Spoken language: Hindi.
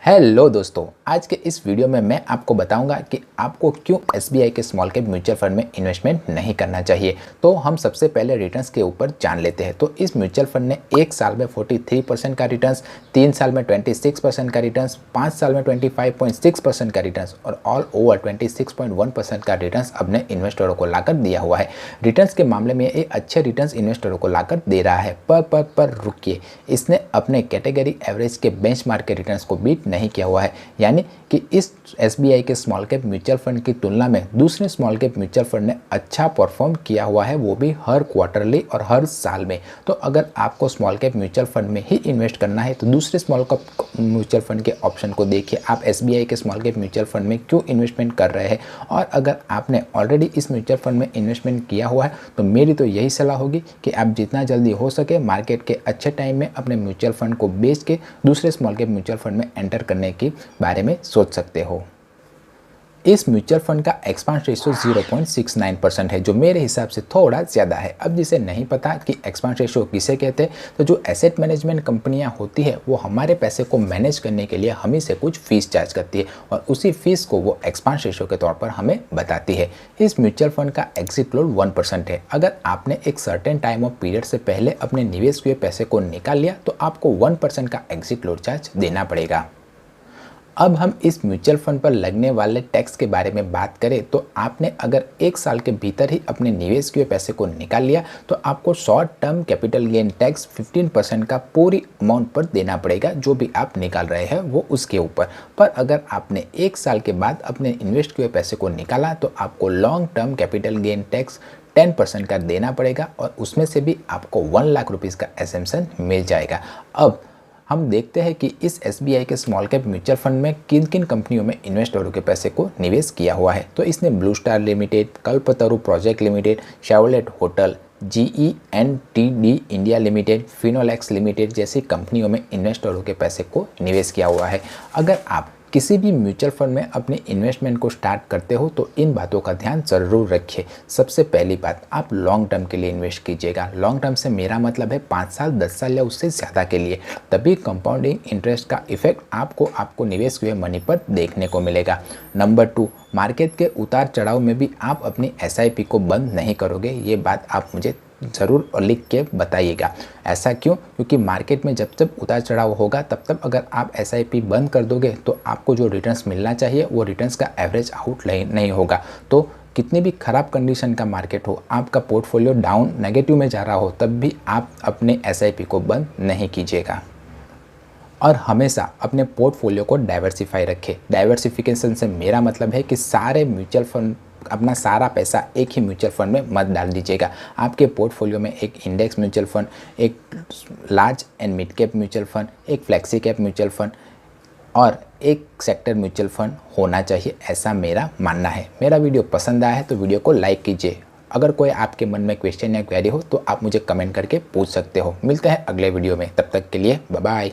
हेलो दोस्तों, आज के इस वीडियो में मैं आपको बताऊंगा कि आपको क्यों एसबीआई के स्मॉल कैप म्यूचुअल फंड में इन्वेस्टमेंट नहीं करना चाहिए। तो हम सबसे पहले रिटर्न्स के ऊपर जान लेते हैं। तो इस म्यूचुअल फंड ने 1 साल में 43% का रिटर्न्स, 3 साल में 26% का रिटर्न्स, 5 साल में 25.6% का रिटर्न्स और ऑल ओवर 26.1% का रिटर्न्स अपने इन्वेस्टरों को लाकर दिया हुआ है। रिटर्न्स के मामले में ये अच्छे रिटर्न्स इन्वेस्टरों को लाकर दे रहा है। पर रुकिए, इसने अपने कैटेगरी एवरेज के बेंचमार्क के रिटर्न्स को बीट नहीं किया हुआ है। यानी कि इस एसबीआई के स्मॉल कैप म्यूचुअल फंड की तुलना में दूसरे स्मॉल कैप म्यूचुअल फंड ने अच्छा परफॉर्म किया हुआ है, वो भी हर क्वार्टरली और हर साल में। तो अगर आपको स्मॉल कैप म्यूचुअल फंड में ही इन्वेस्ट करना है तो दूसरे स्मॉल कैप म्यूचुअल फंड के ऑप्शन को देखिए। आप एसबीआई के स्मॉल कैप म्यूचुअल फंड में क्यों इन्वेस्टमेंट कर रहे हैं, और अगर आपने ऑलरेडी इस म्यूचुअल फंड में इन्वेस्टमेंट किया हुआ है तो मेरी तो यही सलाह होगी कि आप जितना जल्दी हो सके मार्केट के अच्छे टाइम में अपने म्यूचुअल फंड को बेच के दूसरे स्मॉल कैप म्यूचुअल फंड में एंटर करने के बारे में सोच सकते हो। इस म्यूचुअल फंड का एक्सपांस रेशियो 0.69% है, जो मेरे हिसाब से थोड़ा ज़्यादा है। अब जिसे नहीं पता कि एक्सपांस रेशियो किसे कहते हैं, तो जो एसेट मैनेजमेंट कंपनियां होती है वो हमारे पैसे को मैनेज करने के लिए हमें से कुछ फीस चार्ज करती है और उसी फीस को वो एक्सपांस रेशियो के तौर पर हमें बताती है। इस म्यूचुअल फंड का एग्जिट लोड 1% है। अगर आपने एक सर्टेन टाइम ऑफ पीरियड से पहले अपने निवेश हुए पैसे को निकाल लिया तो आपको 1% का एग्जिट लोड चार्ज देना पड़ेगा। अब हम इस म्यूचुअल फंड पर लगने वाले टैक्स के बारे में बात करें तो आपने अगर 1 साल के भीतर ही अपने निवेश किए पैसे को निकाल लिया तो आपको short term capital gain tax 15% का पूरी अमाउंट पर देना पड़ेगा, जो भी आप निकाल रहे हैं वो उसके ऊपर। पर अगर आपने 1 साल के बाद अपने इन्वेस्ट किए पैसे को निकाला तो आपको long term capital gain tax 10% का देना पड़ेगा और उसमें से भी आपको 1 लाख रुपीज़ का एसेम्पशन मिल जाएगा। अब हम देखते हैं कि इस एसबीआई के स्मॉल कैप म्यूचुअल फंड में किन किन कंपनियों में इन्वेस्टरों के पैसे को निवेश किया हुआ है। तो इसने Blue Star limited, Kalpataru project limited, Chevrolet hotel, GE&TD India limited, Finolex limited जैसी कंपनियों में इन्वेस्टरों के पैसे को निवेश किया हुआ है। अगर आप किसी भी म्यूचुअल फंड में अपने इन्वेस्टमेंट को स्टार्ट करते हो तो इन बातों का ध्यान ज़रूर रखिए। सबसे पहली बात, आप लॉन्ग टर्म के लिए इन्वेस्ट कीजिएगा। लॉन्ग टर्म से मेरा मतलब है 5 साल, 10 साल या उससे ज़्यादा के लिए। तभी कंपाउंडिंग इंटरेस्ट का इफेक्ट आपको निवेश हुए मनी पर देखने को मिलेगा। नंबर 2, मार्केट के उतार चढ़ाव में भी आप अपनी SIP को बंद नहीं करोगे। ये बात आप मुझे ज़रूर लिख के बताइएगा। ऐसा क्यों? क्योंकि मार्केट में जब जब उतार चढ़ाव होगा तब अगर आप SIP बंद कर दोगे तो आपको जो रिटर्न्स मिलना चाहिए वो रिटर्न्स का एवरेज आउट नहीं होगा। तो कितनी भी ख़राब कंडीशन का मार्केट हो, आपका पोर्टफोलियो डाउन नेगेटिव में जा रहा हो, तब भी आप अपने SIP को बंद नहीं कीजिएगा। और हमेशा अपने पोर्टफोलियो को डाइवर्सिफाई रखें। डाइवर्सिफिकेशन से मेरा मतलब है कि सारे म्यूचुअल फंड, अपना सारा पैसा एक ही म्यूचुअल फंड में मत डाल दीजिएगा। आपके पोर्टफोलियो में एक इंडेक्स म्यूचुअल फंड, एक large and mid cap mutual fund, एक फ्लेक्सी कैप म्यूचुअल फंड और एक सेक्टर म्यूचुअल फंड होना चाहिए, ऐसा मेरा मानना है। मेरा वीडियो पसंद आया है तो वीडियो को लाइक कीजिए। अगर कोई आपके मन में क्वेश्चन या क्वेरी हो तो आप मुझे कमेंट करके पूछ सकते हो। मिलते हैं अगले वीडियो में, तब तक के लिए बाय बाय।